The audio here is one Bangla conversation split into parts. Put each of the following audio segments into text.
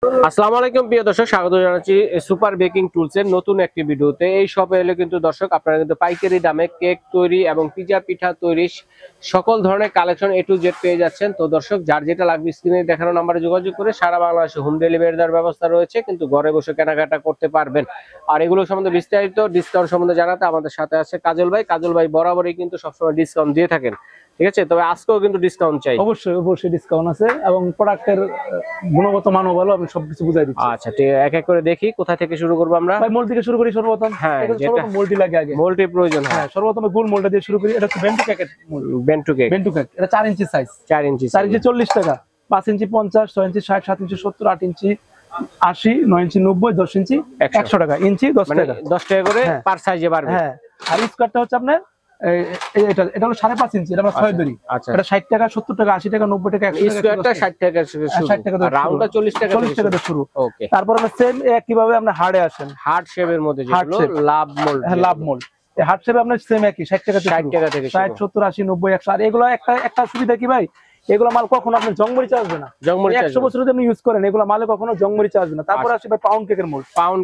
আসসালামু আলাইকুম প্রিয় দর্শক, স্বাগত জানাচ্ছি সুপার বেকিং টুলস এর নতুন একটি ভিডিওতে। এই শপে এলে কিন্তু দর্শক আপনারা কিন্তু পাইকারি দামে কেক তৈরি এবং পিজা পিঠা তৈরি সকল ধরনের কালেকশন A to Z পেয়ে যাচ্ছেন। তো দর্শক, যার যেটা লাগবে স্ক্রিনে দেখানো নম্বরে যোগাযোগ করে সারা বাংলাদেশে হোম ডেলিভারি দেওয়ার ব্যবস্থা রয়েছে, কিন্তু ঘরে বসে কেনাকাটা করতে পারবেন। আর এগুলো সম্বন্ধে বিস্তারিত ডিসকাউন্ট সম্বন্ধে জানাতে আমাদের সাথে আছে কাজল ভাই। কাজল ভাই বরাবরই কিন্তু সবসময় ডিসকাউন্ট দিয়ে থাকেন, ঠিক আছে? তবে আজকেও কিন্তু ডিসকাউন্ট চাই। অবশ্যই ডিসকাউন্ট আছে এবং প্রোডাক্টের গুণগত মানও ভালো, আমি সবকিছু বুঝাই দিচ্ছি। আচ্ছা, ঠিক এক এক করে দেখি কোথা থেকে শুরু করব আমরা। ভাই মোল্ড থেকে শুরু করি সর্বপ্রথম। হ্যাঁ, যেটা মোল্ডি লাগে আগে, মোল্ডি প্রয়োজন। হ্যাঁ, সর্বপ্রথম গোল মোল্ডটা দিয়ে শুরু করি। এটা হচ্ছে বেন্টু কেকের মোল্ড। বেন্টু কেক এটা 4 ইঞ্চি সাইজ। 4 ইঞ্চি 40 টাকা, 5 ইঞ্চি 50, 6 ইঞ্চি 60, 7 ইঞ্চি 70, 8 ইঞ্চি 80, 9 ইঞ্চি 90, 10 ইঞ্চি 100 টাকা। ইঞ্চি 10 টাকা, 10 টাকা করে পার সাইজে বাড়বে। হ্যাঁ, আর স্কোয়ারটা হচ্ছে আপনার এটা হলো 5.5 ইঞ্চি। এটা আমরা 6 ধরি। এটা 60 টাকা, 70 টাকা, 80 টাকা, 90 টাকা, স্কোয়ারটা 60 টাকা থেকে শুরু, 60 টাকা থেকে রাউন্ডটা 40 টাকা থেকে শুরু। ওকে, তারপর আমরা সেম কিভাবে আমরা হার্ডে আসেন, হার্ট শেপের মধ্যে যেগুলো লাভ মোল্ড। হ্যাঁ, লাভ মোল্ড। এই হার্ট শেপে আপনার সেম একই 60 টাকা থেকে 60, 70, 80, 90, 100। আর এগুলো একটা সুবিধা কি ভাই, এগুলো মাল কখনো আপনি জংমরিচা আসবে না। 100 বছর যদি আপনি ইউজ করেন, এগুলো মালে কখনো জংমরিচা আসবে না। তারপর আসে ভাই পাউন্ড কেকের মোল্ড। পাউন্ড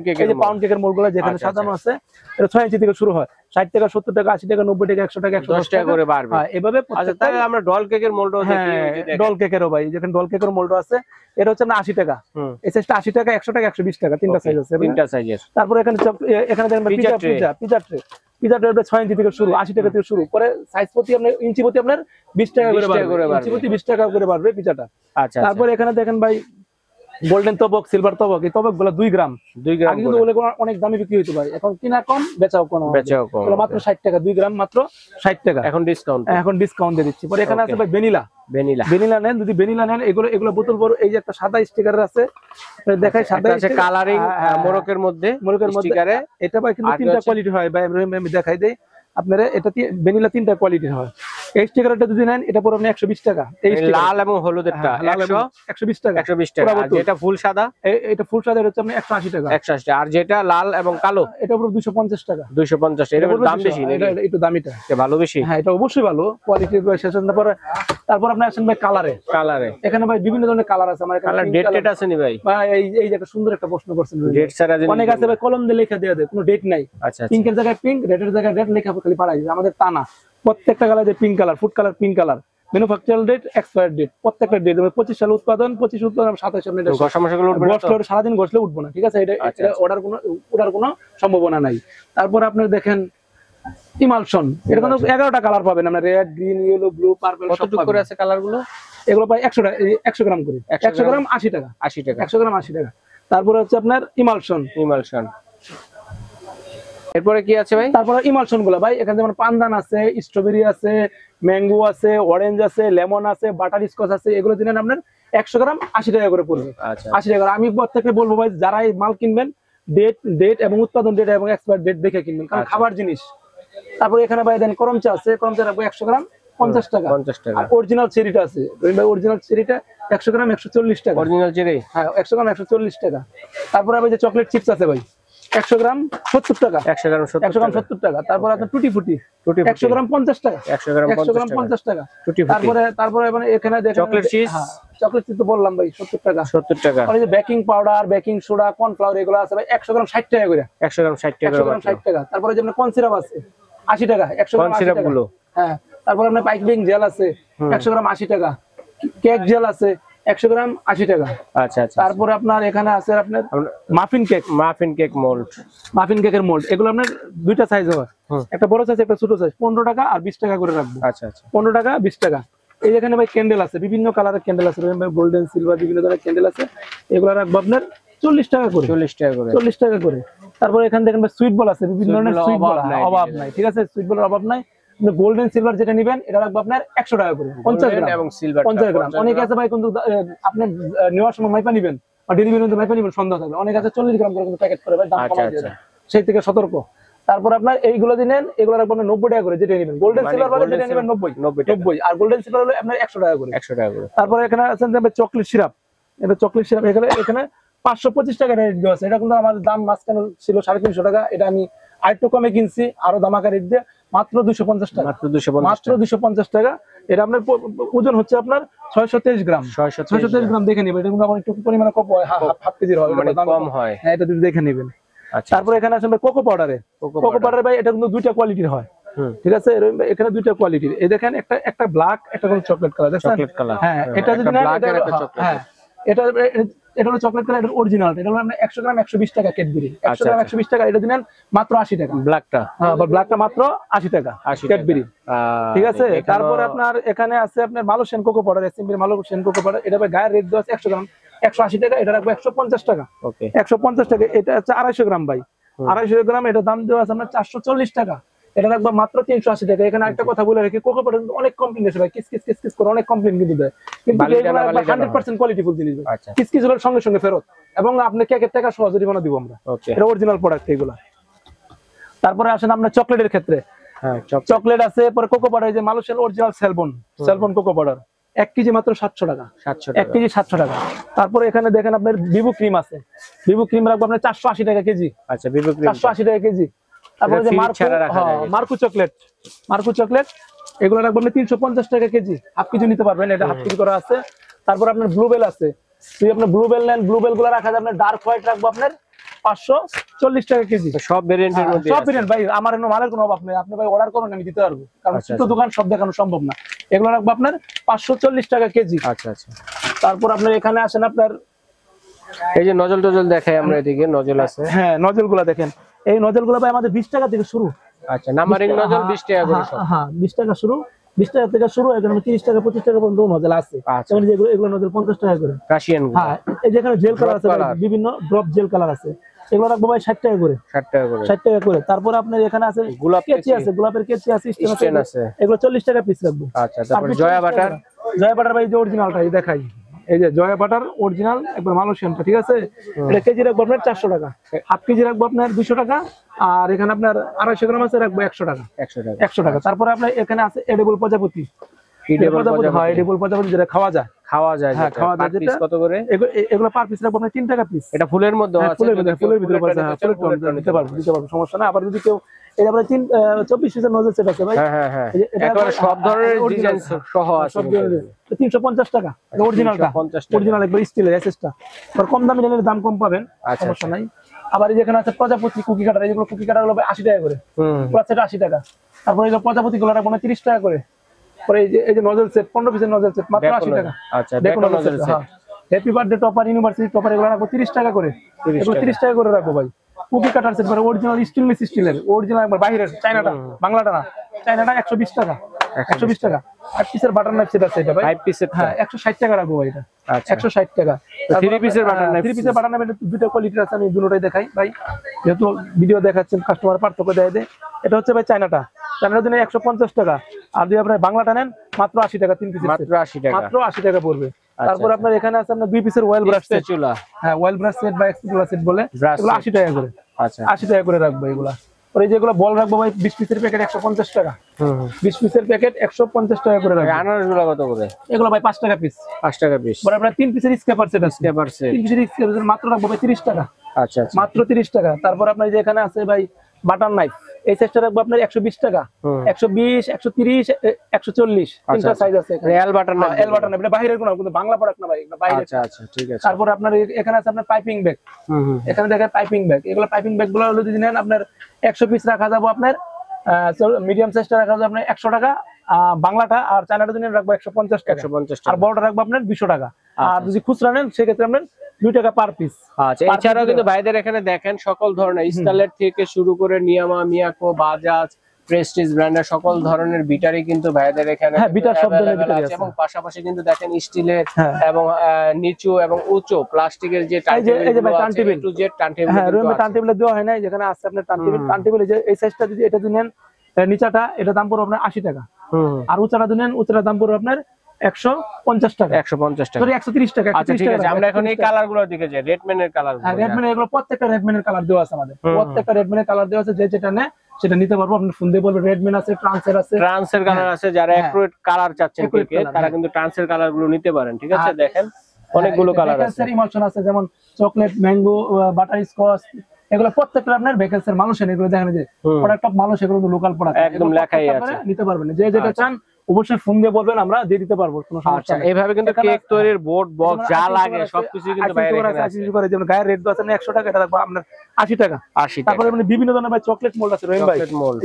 কেকের মোল্ড গুলো যেখানে সাজানো আছে, এটা 6 ইঞ্চি থেকে শুরু হয়। 60 টাকা, 70 টাকা, 80 টাকা, 90 টাকা, 100 টাকা, 110 টাকা করে বাড়বে। হ্যাঁ, এভাবে। আচ্ছা, তাহলে আমরা ডল কেকের মোল্ডও দেখি। ডল কেকেরও ভাই, যেখানে ডল কেকের মোল্ড আছে, এটা হচ্ছে না 80 টাকা। এই সাইজটা 80 টাকা, 100 টাকা, 120 টাকা, তিনটা সাইজ আছে। তিনটা সাইজের। তারপর এখানে দেখেন পিজা ট্রে 6 ইঞ্চি থেকে শুরু, 80 টাকা থেকে শুরু করে। সাইজ প্রতি আপনার ইঞ্চি প্রতি আপনার 20 টাকা করে বাড়বে। ইঞ্চি প্রতি 20 টাকা করে বাড়বে পিজাটা। আচ্ছা, তারপর এখানে দেখেন ভাই গোল্ডেন তবক, সিলভার তবক। এই তবক গুলো 2 গ্রাম। আগে কিন্তু অনেক দামি বিক্রি হইতো ভাই, এখন কিনা কম, বেচাও কম। মাত্র 60 টাকা 2 গ্রাম, মাত্র 60 টাকা। এখন ডিসকাউন্ট দিয়ে দিচ্ছি। পরে এখানে আছে ভাই ভ্যানিলা নেন, যদি ভ্যানিলা নেন, এগুলো বোতল বড়। এই যে একটা সাদা স্টিকার আছে, দেখাই সাদা কালারিং মোরকের মধ্যে স্টিকারে। এটা ভাই কিন্তু 3টা কোয়ালিটি হয় ভাই, আমি দেখাই দেই আপনারা। এটা ভ্যানিলা 3টা কোয়ালিটি হয়। এই স্টিকারটা যদি নেন, এটা পুরো আপনি 120 টাকা। এই লাল এবং হলুদেরটা 120 টাকা। 120 টাকা। আর যেটা ফুল সাদা, এটা ফুল সাদা হচ্ছে আপনি 180 টাকা। 180 টাকা। আর যেটা লাল এবং কালো, এটা পুরো 250 টাকা। 250। এটা দাম বেশি, এটা একটু দামিটা, এটা ভালো বেশি। হ্যাঁ, এটা অবশ্যই ভালো কোয়ালিটি। তারপর আপনি আসেন ভাই কালারে। এখানে ভাই বিভিন্ন ধরনের কালার আছে। আমার কালার ডেট আছে নি ভাই? ভাই এই যে একটা সুন্দর একটা প্রশ্ন করছেন। ডেট ছাড়া অনেক আছে ভাই, কলম দিয়ে লেখা দেয়া দেয়, কোনো ডেট নাই। পিঙ্কের জায়গায় পিঙ্ক, রেডের জায়গায় রেড লেখা খালি পাড়াই। আমাদের তা না, প্রত্যেকটা কালার যে pink colour, food colour, pink colour, manufacture date, expire date, প্রত্যেকটা ডেট। 25 সালে উৎপাদন, 25 উৎপাদন, 27 সালে সারাদিন ঘষলে উঠবো না, ঠিক আছে? এটা ওটার কোনো সম্ভাবনা নাই। তারপর আপনি দেখেন ইমালশন, এটা কিন্তু 11টা কালার পাবেন আপনার, red, green, yellow, blue, purple. কতটুকু করে আছে কালার গুলো? এগুলো পাই 100 গ্রাম করে। 100 গ্রাম 80 টাকা। 100 গ্রাম 80 টাকা। তারপরে হচ্ছে আপনার ইমালশন। এরপরে কি আছে ভাই? তারপরে ইমালশন গুলো ভাই, এখানে যেমন পানদান আছে, স্ট্রবেরি আছে, ম্যাঙ্গো আছে, অরেঞ্জ আছে, লেমন আছে, বাটার স্কচ আছে। এগুলো দিলেন আপনার 100 গ্রাম 80 টাকা করে পড়বে। 80 টাকা। আমি প্রত্যেককে বলবো ভাই, যারা এই মাল কিনবেন, ডেট এবং উৎপাদন ডেট এবং এক্সপায়ার ডেট দেখে কিনবেন, কারণ খাবার জিনিস। তারপরে এখানে ভাই দেন করমচা আছে, করমচা রাখবো 100 গ্রাম 50 টাকা। আর অরিজিনাল চেরিটা আছে ভাই, অরিজিনাল চেরিটা 100 গ্রাম 140 টাকা। অরিজিনাল চেরি, হ্যাঁ, 100 গ্রাম 140 টাকা। তারপরে ভাই যে চকলেট চিপস আছে ভাই, 100 গ্রাম 70 টাকা। 100 গ্রাম 70 টাকা। তারপর আপনার টুটি ফুটি 100 গ্রাম 50 টাকা। 100 গ্রাম 50 টাকা। তারপরে এখানে দেখেন চকলেট চিজ, চকলেট চিজ তো বললাম ভাই 70 টাকা। 70 টাকা। আর এই যে baking powder, baking soda, cornflour, এগুলো আছে ভাই 100 গ্রাম 60 টাকা করে। 100 গ্রাম 60 টাকা। 100 গ্রাম 60 টাকা। তারপরে যে আপনার কর্ন সিরাপ আছে 80 টাকা। 100 গ্রাম 80 টাকা। হ্যাঁ, তারপর আপনার পাইপিং জেল আছে 100 গ্রাম 80 টাকা। কেক জেল আছে 100 গ্রাম 80 টাকা। আচ্ছা। তারপরে আপনার এখানে আছে আপনার মাফিন কেক মোল্ড। মাফিন কেকের মোল্ড, এগুলো আপনার 2টা সাইজ হয়, একটা বড় সাইজ, একটা ছোট সাইজ। 15 টাকা আর 20 টাকা করে রাখবো। 15 টাকা 20 টাকা। এই যেখানে ভাই ক্যান্ডেল আছে, বিভিন্ন কালারের ক্যান্ডেল আছে, গোল্ডেন, সিলভার, বিভিন্ন ধরনের ক্যান্ডেল আছে। এগুলো রাখবো আপনার 40 টাকা করে। 40 টাকা করে। তারপর এখানে দেখেন ভাই সুইট বল আছে, বিভিন্ন ধরনের সুইট বল, অভাব নাই, ঠিক আছে? সুইট বলের অভাব নাই। গোল্ডেন সিলভার যেটা নেবেন, এটা রাখবো আপনার 100 টাকা করে। 50 গ্রাম এবং সিলভার 50 গ্রাম। অনেক আছে ভাই কিন্তু আপনি নেওয়ার সময় মাইপা নেবেন আর ডেলিভারি মাইপা নেবেন, সন্দেহ থাকবে। অনেক আছে 40 গ্রাম করে কিন্তু প্যাকেট করে ভাই, দাম কমায় দিয়ে দেয়, সেই থেকে সতর্ক। তারপর আপনার এইগুলো দিলেন, এগুলো রাখবো 90 টাকা করে যেটা নেবেন। গোল্ডেন সিলভার বলে যেটা নেবেন 90, আর গোল্ডেন সিলভার হলো আপনার 100 টাকা করে। তারপর এখানে আছেন যে চকলেট সিরাপ, এটা চকলেট সিরাপ এখানে 525 টাকা রেট দেওয়া আছে। এটা কিন্তু আমাদের দাম মাঝখানে ছিল 350 টাকা। এটা আমি আরেকটু কমে কিনছি, আরো দামাকা রেট দিয়ে মাত্র 250 টাকা, মাত্র 250 টাকা। এটা আপনার ওজন হচ্ছে আপনার 623 গ্রাম, 623 গ্রাম দেখে নেবেন। এটা কিন্তু আমার একটু পরিমাণে কম হয়, হাফ কেজির হয়, মানে কম হয়। হ্যাঁ, এটা দেখে নেবেন। তারপর এখানে আসলে কোকো পাউডারে, কোকো পাউডার ভাই এটা কিন্তু দুইটা কোয়ালিটির হয়, ঠিক আছে? এখানে দুইটা কোয়ালিটির। এই দেখেন একটা ব্ল্যাক, একটা হলো চকলেট কালার, দেখছেন? হ্যাঁ, এটা যদি না, হ্যাঁ এটা হলো চকলেট কালার, এটা অরিজিনাল। এটা হলো আমরা 100 গ্রাম 120 টাকা ক্যাডবেরি, 100 গ্রাম 120 টাকা। এটা দিলেন মাত্র 80 টাকা ব্ল্যাকটা। হ্যাঁ, ব্ল্যাকটা মাত্র 80 টাকা ক্যাডবেরি, ঠিক আছে? তারপর আপনার এখানে আছে আপনার Malaysian cocoa powder, SMB Malaysian cocoa powder. এটা ভাই গায়ের রেট দেওয়া আছে 100 গ্রাম 180 টাকা, এটা রাখবো 150 টাকা। ওকে, 150 টাকা। এটা হচ্ছে 250 গ্রাম ভাই, 250 গ্রাম, এটা দাম দেওয়া আছে আপনার 440 টাকা, এটা রাখবো মাত্র 380 টাকা। এখানে একটা কথা বলে রাখি, কোকো পাউডার অনেক কমপ্লেন আছে ভাই, কিস কিস কিস কিস করে অনেক কমপ্লেন কিন্তু দেয়, কিন্তু এগুলো 100% কোয়ালিটিফুল জিনিস। কিস কিস হলে সঙ্গে সঙ্গে ফেরত, এবং আপনি কেকের টাকা সহজে জরিমানা দিব আমরা, এটা অরিজিনাল প্রোডাক্ট এগুলা। তারপরে আসেন আমরা চকলেটের ক্ষেত্রে, হ্যাঁ চকলেট আছে, পরে কোকো পাউডার, এই যে মালয়েশিয়ান অরিজিনাল সেলবন কোকো পাউডার 1 কেজি মাত্র 700 টাকা, 1 কেজি 700 টাকা। তারপরে এখানে দেখেন আপনার ভিভো ক্রিম আছে, ভিভো ক্রিম রাখবো আপনার 480 টাকা কেজি। আচ্ছা, ভিভো ক্রিম 480 টাকা কেজি। তারপরে যে মার্কো চকলেট এগুলো রাখবো আপনি 350 টাকা কেজি, হাফ কেজি নিতে পারবেন, এটা হাফ কেজি করা আছে। তারপর আপনার ব্লুবেল আছে, যদি আপনি ব্লুবেল নেন, ব্লুবেল গুলো রাখা যায় আপনার ডার্ক হোয়াইট রাখবো আপনার 540 টাকা কেজি। সব ভেরিয়েন্টের মধ্যে, সব ভেরিয়েন্ট ভাই, আমার এর মালের কোনো অভাব নেই, আপনি ভাই অর্ডার করুন, আমি দিতে পারবো, কারণ ছোট দোকান সব দেখানো সম্ভব না। এগুলো রাখবো আপনার 540 টাকা কেজি। আচ্ছা আচ্ছা। তারপর আপনার এখানে আসেন আপনার এই যে নজল দেখাই আমরা, এদিকে নজল আছে, হ্যাঁ নজল গুলা দেখেন, এই নজল গুলা ভাই আমাদের 20 টাকা থেকে শুরু। আচ্ছা, নাম্বারিং নজল 20 টাকা করে সব, হ্যাঁ 20 টাকা শুরু, 20 টাকা থেকে শুরু, এখানে 30 টাকা 25 টাকা পর্যন্ত নজল আছে। যেমন এগুলো নজল 50 টাকা করে রাশিয়ান। হ্যাঁ, এই যে এখানে জেল কালার আছে, বিভিন্ন ড্রপ জেল কালার আছে, এগুলো রাখবো ভাই 60 টাকা করে, 60 টাকা করে। তারপর আপনার এখানে আছে গোলাপ কেচি আছে, গোলাপের কেচি আছে, স্টেন আছে, এগুলো 40 টাকা পিস রাখবো। আচ্ছা, তারপর জয়া বাটার ভাই যে অরিজিনালটা দেখাই, এই যে জয়া বাটার অরিজিনাল একবার মালয়েশিয়ানটা, ঠিক আছে? এটা কেজি রাখবো আপনার 400 টাকা, হাফ কেজি রাখবো আপনার 200 টাকা, আর এখানে আপনার 250 গ্রাম আছে রাখবো 100 টাকা, 100 টাকা। তারপরে আপনার এখানে আছে এডিবল প্রজাপতি, এডিবল প্রজাপতি যেটা খাওয়া যায়, হ্যাঁ খাওয়া যায়। যেটা কত করে? এগুলো পার পিস রাখবো আপনার 3 টাকা পিস। এটা ফুলের মধ্যে আছে, ফুলের ভিতরে আছে, হ্যাঁ ফুলের দিতে পারবো, সমস্যা না। আবার যদি কেউ এই আমরা 24 পিসের নজল সেট আছে ভাই, হ্যাঁ হ্যাঁ, একেবারে সব ধরনের ডিজাইন সহ আছে, 350 টাকা অরিজিনালটা, অরিজিনাল একবার স্টিলের এসএসটা। আর কম দামে নিলে দাম কম পাবেন, সমস্যা নাই। আবার এই যেখানে আছে প্রজাপতি কুকি কাটার, এইগুলো কুকি কাটার হলো 80 টাকা করে, পুরো সেট 80 টাকা। তারপর এই প্রজাপতি গুলো রাখবো 30 টাকা করে। পরে এই যে নজল সেট 15 পিসের নজল সেট মাত্র 80 টাকা। আচ্ছা, দেখো nozzle set, happy birthday topper, university topper, এগুলো রাখবো 30 টাকা করে, এগুলো 30 টাকা করে রাখবো ভাই। কুকি কাটার সেট অরিজিনাল স্টেনলেস স্টিলের, অরিজিনাল একবার বাইরের, চায়নাটা, বাংলাটা না, চায়নাটা 120 টাকা, 120 টাকা। 8 পিসের বাটার নাইফ সেট আছে, এটা ভাই 5 পিসের, হ্যাঁ 160 টাকা রাখবো ভাই এটা। আচ্ছা, 160 টাকা। 3 পিসের বাটার নাইফ, 3 পিসের বাটার নাইফ দুটো কোয়ালিটির আছে, আমি দুটোটাই দেখাই ভাই, যেহেতু ভিডিও দেখাচ্ছেন কাস্টমার পার্থক্য দেয়। এটা হচ্ছে ভাই চায়নাটা 150 টাকা, আর যদি আপনার বাংলাটা নেন মাত্র 80 টাকা, 3 পিস মাত্র 80 টাকা, মাত্র 80 টাকা পড়বে। তারপর আপনার এখানে আছে আপনার 2 পিসের ওয়েল ব্রাশ সেট, হ্যাঁ ওয়েল ব্রাশ সেট বা এক্সট্রা সেট বলে, এগুলো 80 টাকা করে। আচ্ছা, 80 টাকা করে রাখবো এগুলা। পরে যেগুলো বল রাখবো ভাই 20 পিসের প্যাকেট 150 টাকা, 20 পিসের প্যাকেট 150 টাকা করে রাখবো। আনারস গুলো কত করে? এগুলো ভাই 5 টাকা পিস, 5 টাকা পিস। পরে আপনার 3 পিসের স্কেপার সেট আছে, 3 পিসের স্কেপার মাত্র রাখবো ভাই 30 টাকা। আচ্ছা, মাত্র 30 টাকা। তারপর আপনার যে এখানে আছে ভাই বাটার নাইফ, এই সাইজটা রাখবো আপনার 120 টাকা, 120, 130, 140, তিনটা সাইজ আছে। এল বাটার নাইফ, এল বাটার নাইফ, এটা বাইরের কোনো, কিন্তু বাংলা প্রোডাক্ট না ভাই, এটা বাইরে। আচ্ছা আচ্ছা, ঠিক আছে। তারপর আপনার এখানে আছে আপনার পাইপিং ব্যাগ, এখানে দেখেন পাইপিং ব্যাগ, এগুলো পাইপিং ব্যাগ গুলো যদি নেন আপনার 100 পিস রাখা যাবে আপনার, মিডিয়াম সাইজটা রাখা যাবে আপনার 100 টাকা বাংলাটা, আর চায়নাটা যদি রাখবো 150 টাকা, আর বড়টা রাখবো আপনার 200 টাকা। আর যদি খুচরা নেন সেক্ষেত্রে আপনার 2 টাকা পার পিস। আচ্ছা, এছাড়াও কিন্তু ভাইদের এখানে দেখেন সকল ধরনের স্টাইলের থেকে শুরু করে নিয়ামা, মিয়াকো, বাজাজ, প্রেস্টিজ ব্র্যান্ডের সকল ধরনের বিটারি কিন্তু ভাইদের এখানে, হ্যাঁ বিটার সব ধরনের বিটারি আছে। এবং পাশাপাশি কিন্তু দেখেন স্টিলের এবং নিচু এবং উঁচু প্লাস্টিকের যে টার্নটেবিল টু জেড টার্নটেবিল, হ্যাঁ রুমে টার্নটেবিল দেওয়া হয় না, যেখানে আছে আপনার টার্নটেবিল, এই যে এই সাইজটা যদি এটা নেন, নিচাটা এটা দাম পড়বে আপনার 80 টাকা, আর উঁচাটা যদি নেন উঁচাটা দাম পড়বে আপনার 150 টাকা, 150 টাকা, সরি 130 টাকা। আচ্ছা ঠিক আছে, আমরা এখন এই কালারগুলোর দিকে যাই। রেডম্যানের কালার, হ্যাঁ রেডম্যান, এগুলো প্রত্যেকটা রেডম্যানের কালার দেওয়া আছে আমাদের, প্রত্যেকটা রেডম্যানের কালার দেওয়া আছে, যে যেটা নেয় সেটা নিতে পারবো। আপনি ফোন দিয়ে বলবেন রেডম্যান আছে, ট্রান্সের আছে, ট্রান্সের কালার আছে, যারা অ্যাকুরেট কালার চাচ্ছেন কেকে তারা কিন্তু ট্রান্সের কালারগুলো নিতে পারেন, ঠিক আছে? দেখেন অনেকগুলো কালার আছে, ইমোশন আছে, যেমন চকলেট, ম্যাঙ্গো, বাটার স্কচ, এগুলো প্রত্যেকটা আপনার ভেকেন্সির মানুষ এগুলো দেখেন যে প্রোডাক্ট অফ মানুষ, এগুলো লোকাল প্রোডাক্ট একদম লেখাই আছে, নিতে পারবেন। যে যেটা চান অবশ্যই ফোন দিয়ে বলবেন, আমরা দিয়ে দিতে পারবো, কোনো সমস্যা নেই। এইভাবে কিন্তু কেক তৈরির বোর্ড বক্স যা লাগে সবকিছু কিন্তু বাইরে আছে। যেমন গায়ের রেট আছে 100 টাকা, এটা রাখবো আপনার 80 টাকা। তারপরে মানে বিভিন্ন ধরনের ভাই চকলেট মোল্ড আছে রহিম ভাই,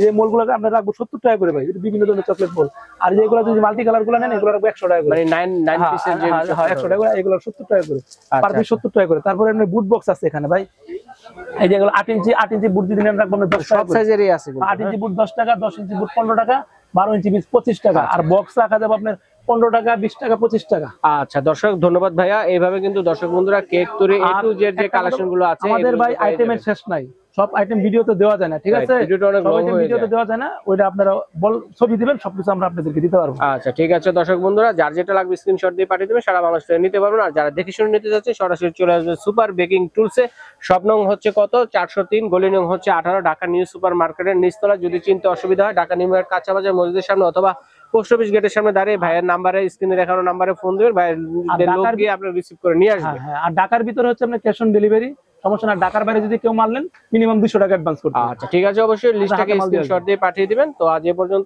এই মোল্ডগুলোকে আমরা রাখবো 70 টাকা করে ভাই, বিভিন্ন ধরনের চকলেট মোল্ড। আর যেগুলো যদি মাল্টি কালার গুলো নেন এগুলো রাখবো 100 টাকা করে, মানে 9 পিসের যে 100 টাকা করে, এগুলো 70 টাকা করে পার পিস, 70 টাকা করে। তারপরে এমনি বুট বক্স আছে এখানে ভাই, এই যে এগুলো 8 ইঞ্চি বুট যদি নেন রাখবো 10 টাকা, সব সাইজেরই আছে। 8 ইঞ্চি বুট 10 টাকা, 10 ইঞ্চি বুট 15 টাকা, 12 ইঞ্চি পিস 25 টাকা, আর বক্স রাখা যাবে আপনার 15 টাকা, 20 টাকা, 25 টাকা। আচ্ছা দর্শক ধন্যবাদ ভাইয়া। এইভাবে কিন্তু দর্শক বন্ধুরা কেক তৈরি এ টু জেড যে কালেকশন গুলো আছে আমাদের ভাই আইটেমের শেষ নাই, সব আইটেম ভিডিওতে দেওয়া যায় না, ঠিক আছে? ভিডিওটা অনেক লং হয়ে যায়, ভিডিওতে দেওয়া যায় না, ওইটা আপনারা ছবি দিবেন, সবকিছু আমরা আপনাদেরকে দিতে পারবো। আচ্ছা ঠিক আছে দর্শক বন্ধুরা, যার যেটা লাগবে স্ক্রিনশট দিয়ে পাঠিয়ে দেবেন, সারা বাংলাদেশে নিতে পারবেন। আর যারা দেখে শুনে নিতে যাচ্ছে সরাসরি চলে আসবে সুপার বেকিং টুলসে। শপ নং হচ্ছে কত 403, গলি নং হচ্ছে 18, ঢাকা নিউ সুপার মার্কেটের নিচতলা। যদি চিনতে অসুবিধা হয় ঢাকা নিউ মার্কেট কাঁচা বাজার মসজিদের সামনে অথবা পোস্ট অফিস গেটের সামনে দাঁড়িয়ে ভাইয়ের নাম্বারে, স্ক্রিনে দেখানো নাম্বারে ফোন দিবেন, ভাইয়ের লোক গিয়ে আপনি রিসিভ করে নিয়ে আসবেন। আর ঢাকার ভিতরে হচ্ছে আপনার ক্যাশ অন ডেলিভারি, সমস্যা না। ঢাকার বাইরে যদি কেউ মারলেন মিনিমাম 200 টাকা অ্যাডভান্স করতে হবে। আচ্ছা ঠিক আছে, অবশ্যই লিস্টটাকে স্ক্রিনশট দিয়ে পাঠিয়ে দিবেন। তো আজ এ পর্যন্ত।